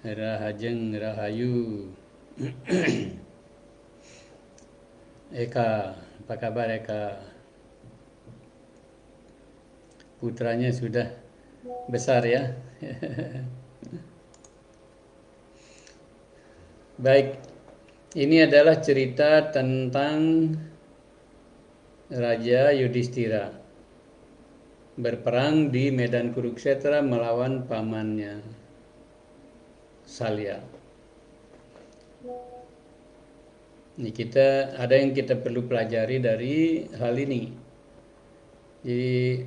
Rahajeng Rahayu. Eka, apa kabar Eka? Putranya sudah besar ya. Baik, ini adalah cerita tentang Raja Yudhistira berperang di medan Kurukshetra melawan pamannya Salya. Ini ada yang kita perlu pelajari dari hal ini. Jadi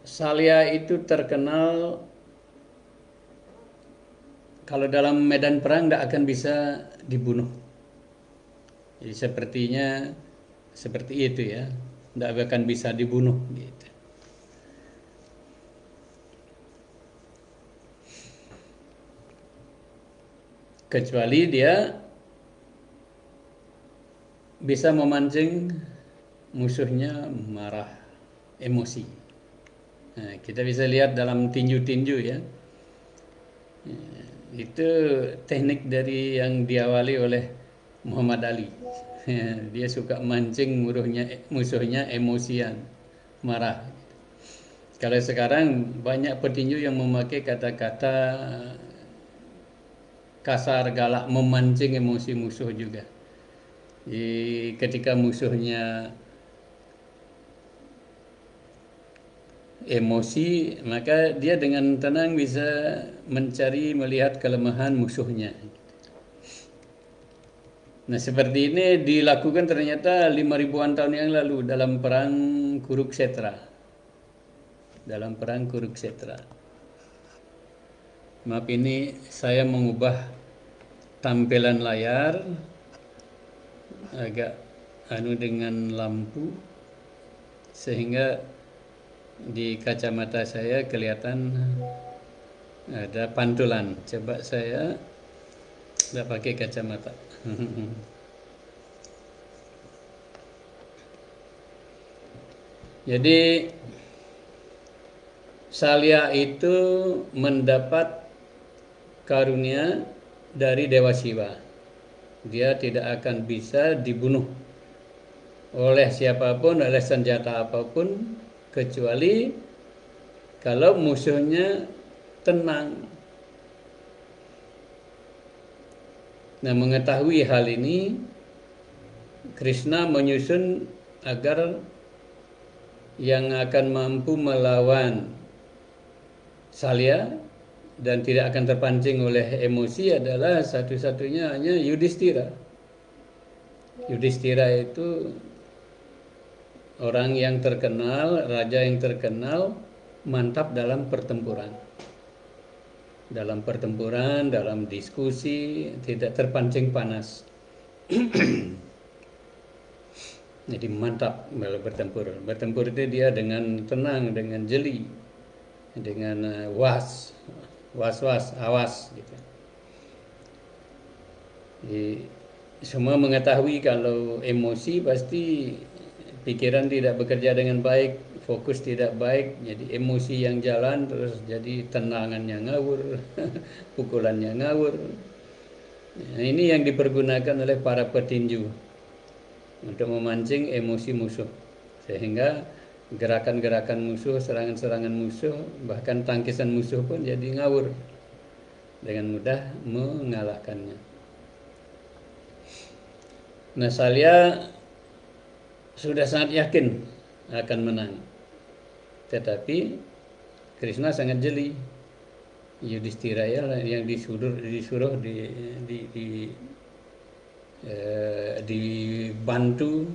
Salya itu terkenal kalau dalam medan perang tidak akan bisa dibunuh. Jadi sepertinya seperti itu ya, tidak akan bisa dibunuh gitu. Kecuali dia bisa memancing musuhnya marah, emosi. Nah, kita bisa lihat dalam tinju-tinju ya. Itu teknik dari yang diawali oleh Muhammad Ali. Dia suka mancing musuhnya emosian, marah. Kalau sekarang banyak petinju yang memakai kata-kata kasar, galak, memancing emosi musuh juga. Jadi ketika musuhnya emosi, maka dia dengan tenang bisa melihat kelemahan musuhnya. Nah, seperti ini dilakukan ternyata 5.000-an tahun yang lalu dalam perang Kurukshetra. Dalam perang Kurukshetra. Maaf, ini saya mengubah tampilan layar agak dengan lampu sehingga di kacamata saya kelihatan ada pantulan. Coba saya tidak pakai kacamata. Jadi Salya itu mendapat karunia dari Dewa Siwa. Dia tidak akan bisa dibunuh oleh siapapun, oleh senjata apapun, kecuali kalau musuhnya tenang. Nah, mengetahui hal ini, Krishna menyusun agar yang akan mampu melawan Salya dan tidak akan terpancing oleh emosi adalah satu-satunya hanya Yudhistira. Yudhistira itu orang yang terkenal, raja yang terkenal, mantap dalam pertempuran. Dalam pertempuran, dalam diskusi, tidak terpancing panas. Jadi mantap bertempur. Bertempur itu dia dengan tenang, dengan jeli, dengan was, awas gitu. Jadi semua mengetahui kalau emosi pasti pikiran tidak bekerja dengan baik, fokus tidak baik, jadi emosi yang jalan terus jadi tendangannya ngawur, pukulannya ngawur. Nah, ini yang dipergunakan oleh para petinju untuk memancing emosi musuh, sehingga gerakan-gerakan musuh, serangan-serangan musuh, bahkan tangkisan musuh pun jadi ngawur, dengan mudah mengalahkannya. Nah, Salya sudah sangat yakin akan menang, tetapi Krishna sangat jeli. Yudhistira ya yang disuruh dibantu,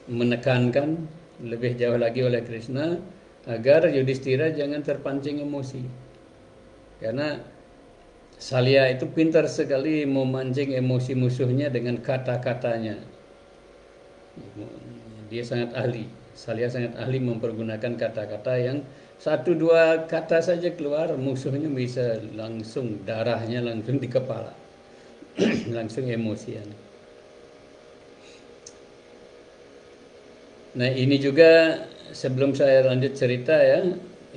menekankan lebih jauh lagi oleh Krishna agar Yudhistira jangan terpancing emosi, karena Salya itu pintar sekali memancing emosi musuhnya dengan kata-katanya. Dia sangat ahli. Salya sangat ahli mempergunakan kata-kata yang satu dua kata saja keluar, musuhnya bisa langsung darahnya langsung di kepala, langsung emosian. Nah, ini juga sebelum saya lanjut cerita ya,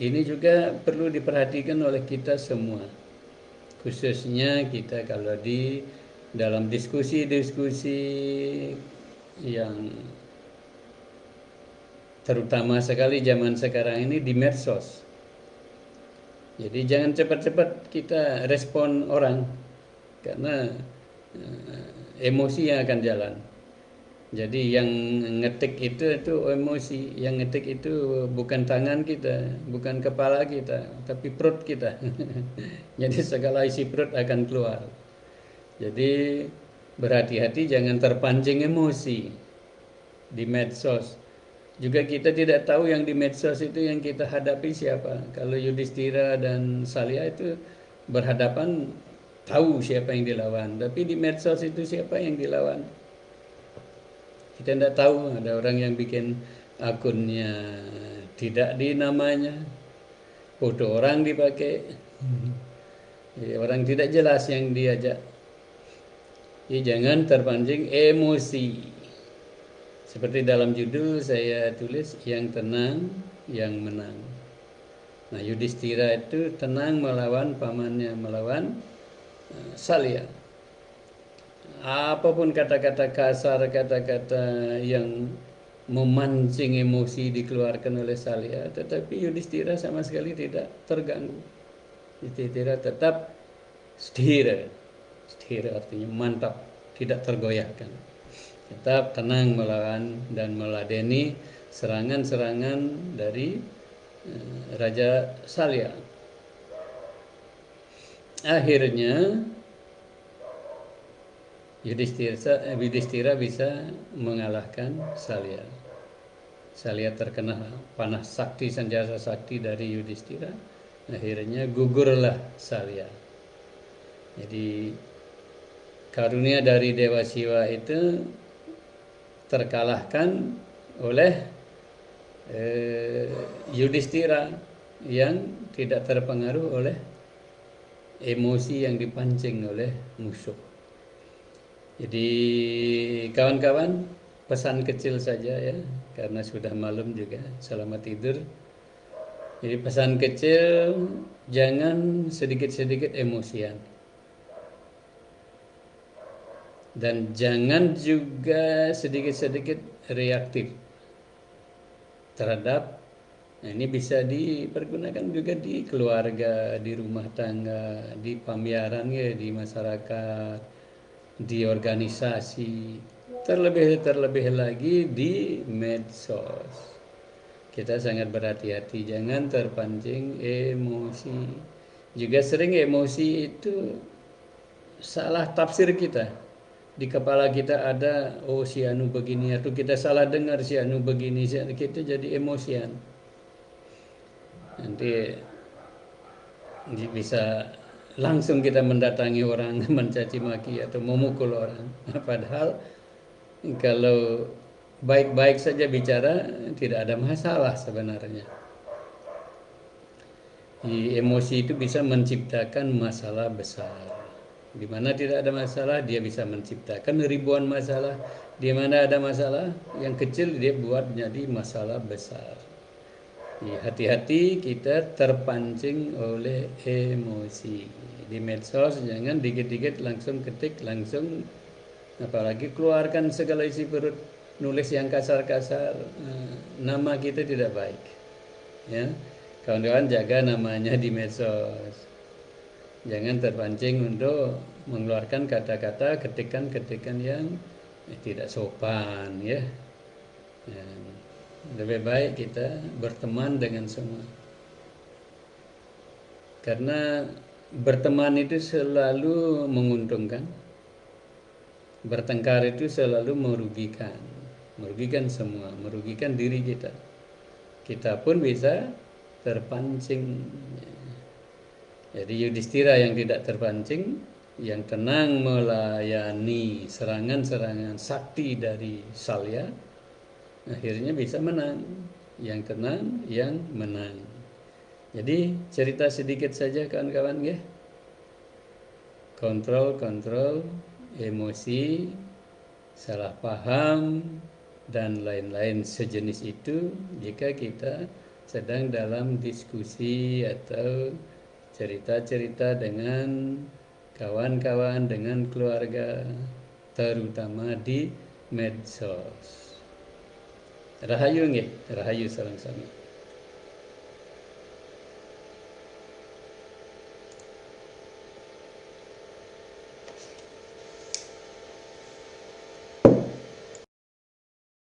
ini juga perlu diperhatikan oleh kita semua. khususnya kita kalau di dalam diskusi-diskusi yang terutama sekali zaman sekarang ini di medsos. Jadi jangan cepat-cepat kita respon orang karena emosi yang akan jalan. Jadi yang ngetik itu emosi, yang ngetik itu bukan tangan kita, bukan kepala kita, tapi perut kita. Jadi segala isi perut akan keluar. Jadi berhati-hati jangan terpancing emosi di medsos. Juga kita tidak tahu yang di medsos itu yang kita hadapi siapa. Kalau Yudhistira dan Salya itu berhadapan, tahu siapa yang dilawan. Tapi di medsos itu siapa yang dilawan? Kita tidak tahu. Ada orang yang bikin akunnya tidak di namanya, foto orang dipakai. Jadi orang tidak jelas yang diajak. Jadi jangan terpancing emosi. Seperti dalam judul saya tulis, yang tenang, yang menang. Nah, Yudhistira itu tenang melawan pamannya, melawan Salya. Apapun kata-kata kasar, kata-kata yang memancing emosi dikeluarkan oleh Salya, tetapi Yudhistira sama sekali tidak terganggu. Yudhistira tetap stira. Stira artinya mantap, tidak tergoyahkan. Tetap tenang melawan dan meladeni serangan-serangan dari Raja Salya. Akhirnya Yudhistira bisa mengalahkan Salya. Salya terkena panah sakti, senjata sakti dari Yudhistira. Akhirnya gugurlah Salya. Jadi karunia dari Dewa Siwa itu terkalahkan oleh Yudhistira yang tidak terpengaruh oleh emosi yang dipancing oleh musuh. Jadi kawan-kawan, pesan kecil saja ya, karena sudah malam juga, selamat tidur. Jadi pesan kecil, jangan sedikit-sedikit emosian. Dan jangan juga sedikit-sedikit reaktif terhadap, nah ini bisa dipergunakan juga di keluarga, di rumah tangga, di pamyaran ya, di masyarakat, di organisasi, terlebih lagi di medsos. Kita sangat berhati-hati, jangan terpancing emosi. Juga sering emosi itu salah tafsir kita. Di kepala kita ada, oh si anu begini, atau kita salah dengar si anu begini, kita jadi emosian. Nanti bisa langsung kita mendatangi orang, mencaci maki atau memukul orang. Padahal kalau baik-baik saja bicara, tidak ada masalah sebenarnya. Di emosi itu bisa menciptakan masalah besar. Di mana tidak ada masalah, dia bisa menciptakan ribuan masalah. Di mana ada masalah, yang kecil dia buat jadi masalah besar. Hati-hati kita terpancing oleh emosi. Di medsos jangan dikit-dikit langsung ketik, langsung, apalagi keluarkan segala isi perut, nulis yang kasar-kasar. Nama kita tidak baik. Ya, kawan-kawan jaga namanya di medsos. Jangan terpancing untuk mengeluarkan kata-kata, ketikan-ketikan yang tidak sopan ya. Lebih baik kita berteman dengan semua. Karena berteman itu selalu menguntungkan. Bertengkar itu selalu merugikan. Merugikan semua, merugikan diri kita. Kita pun bisa terpancing. Jadi Yudhistira yang tidak terpancing, yang tenang melayani serangan-serangan sakti dari Salya, akhirnya bisa menang. Yang tenang, yang menang. Jadi cerita sedikit saja kawan-kawan ya. Kontrol emosi, salah paham, dan lain-lain sejenis itu jika kita sedang dalam diskusi atau cerita-cerita dengan kawan-kawan, dengan keluarga, terutama di medsos. Rahayu nggih, rahayu sareng sami.